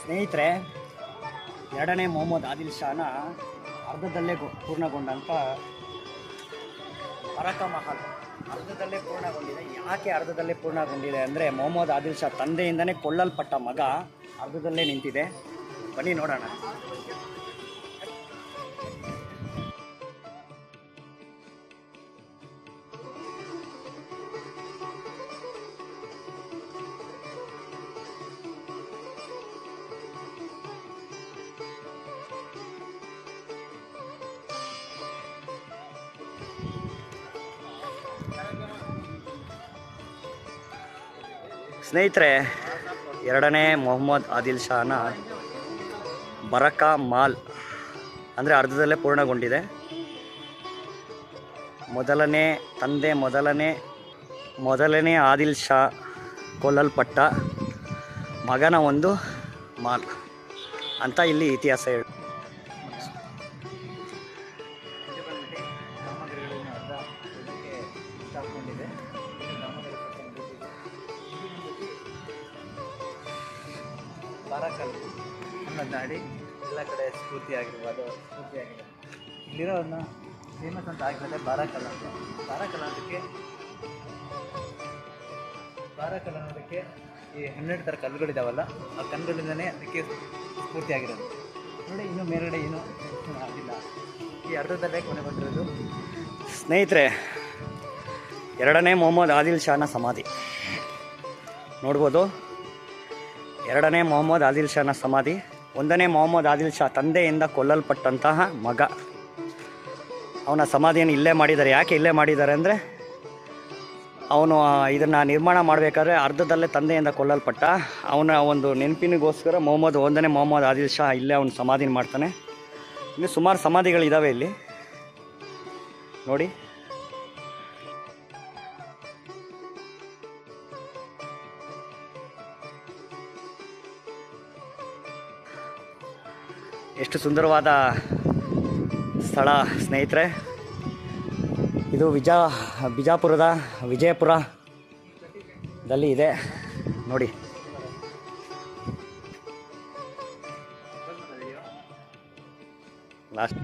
ಸ್ನೇಹಿತರೆ, ಎರಡನೇ ಮೊಹಮ್ಮದ್ ಆದಿಲ್ ಶಾನ ಅರ್ಧದಲ್ಲೇ ಪೂರ್ಣಗೊಂಡಂಥ ಬರಕ ಮಹಲ್ ಅರ್ಧದಲ್ಲೇ ಪೂರ್ಣಗೊಂಡಿದೆ. ಯಾಕೆ ಅರ್ಧದಲ್ಲೇ ಪೂರ್ಣಗೊಂಡಿದೆ ಅಂದರೆ, ಮೊಹಮ್ಮದ್ ಆದಿಲ್ ಶಾ ತಂದೆಯಿಂದನೇ ಕೊಳ್ಳಲ್ಪಟ್ಟ ಮಗ ಅರ್ಧದಲ್ಲೇ ನಿಂತಿದೆ. ಬನ್ನಿ ನೋಡೋಣ. ಸ್ನೇಹಿತರೆ, ಎರಡನೇ ಮೊಹಮ್ಮದ್ ಆದಿಲ್ ಶಾನ ಬರಕ ಮಾಲ್ ಅಂದರೆ ಅರ್ಧದಲ್ಲೇ ಪೂರ್ಣಗೊಂಡಿದೆ. ಮೊದಲನೇ ಆದಿಲ್ ಶಾ ಕೊಲ್ಲಲ್ಪಟ್ಟ ಮಗನ ಒಂದು ಮಾಲ್ ಅಂತ ಇಲ್ಲಿ ಇತಿಹಾಸ ಹೇಳಿ. ಬಾರಕಲ್ ಅನ್ನೋದು ನಾಡಿ ಎಲ್ಲ ಕಡೆ ಸ್ಫೂರ್ತಿಯಾಗಿರ್ಬೋದು. ಇಲ್ಲಿರೋದನ್ನ ಫೇಮಸ್ ಅಂತ ಆಗಿರೋದೆ ಬಾರಕಲ್ ಅಂತ. ಬಾರಕಲ್ ಅನ್ನೋದಕ್ಕೆ ಈ 12 ಥರ ಕಲ್ಲುಗಳಿದಾವಲ್ಲ, ಆ ಕಲ್ಲುಗಳಿಂದನೇ ಅದಕ್ಕೆ ಸ್ಫೂರ್ತಿಯಾಗಿರೋದು. ನೋಡಿ, ಇನ್ನೂ ಮೇಲ್ಗಡೆ ಏನೂ ಆಗಿಲ್ಲ, ಈ ಅರ್ಧದಲ್ಲೇ ಕೊನೆಗೊಂಡಿರೋದು. ಸ್ನೇಹಿತರೆ, ಎರಡನೇ ಮೊಹಮ್ಮದ್ ಆದಿಲ್ ಶಾನ ಸಮಾಧಿ ನೋಡ್ಬೋದು. ಎರಡನೇ ಮೊಹಮ್ಮದ್ ಆದಿಲ್ ಶಾನ ಸಮಾಧಿ. ಒಂದನೇ ಮೊಹಮ್ಮದ್ ಆದಿಲ್ ಶಾ ತಂದೆಯಿಂದ ಕೊಲ್ಲಲ್ಪಟ್ಟಂತಹ ಮಗ, ಅವನ ಸಮಾಧಿಯನ್ನು ಇಲ್ಲೇ ಮಾಡಿದ್ದಾರೆ. ಯಾಕೆ ಇಲ್ಲೇ ಮಾಡಿದ್ದಾರೆ ಅಂದರೆ, ಅವನು ಇದನ್ನು ನಿರ್ಮಾಣ ಮಾಡಬೇಕಾದ್ರೆ ಅರ್ಧದಲ್ಲೇ ತಂದೆಯಿಂದ ಕೊಲ್ಲಲ್ಪಟ್ಟ. ಅವನ ಒಂದು ನೆನಪಿನಿಗೋಸ್ಕರ ಒಂದನೇ ಮೊಹಮ್ಮದ್ ಆದಿಲ್ ಶಾ ಇಲ್ಲೇ ಅವನು ಸಮಾಧಿನ ಮಾಡ್ತಾನೆ. ಇನ್ನು ಸುಮಾರು ಸಮಾಧಿಗಳಿದ್ದಾವೆ ಇಲ್ಲಿ ನೋಡಿ. ಎಷ್ಟು ಸುಂದರವಾದ ಸ್ಥಳ ಸ್ನೇಹಿತರೆ. ಇದು ಬಿಜಾಪುರದ ವಿಜಯಪುರದಲ್ಲಿ ಇದೆ ನೋಡಿ. ಲಾಸ್ಟ್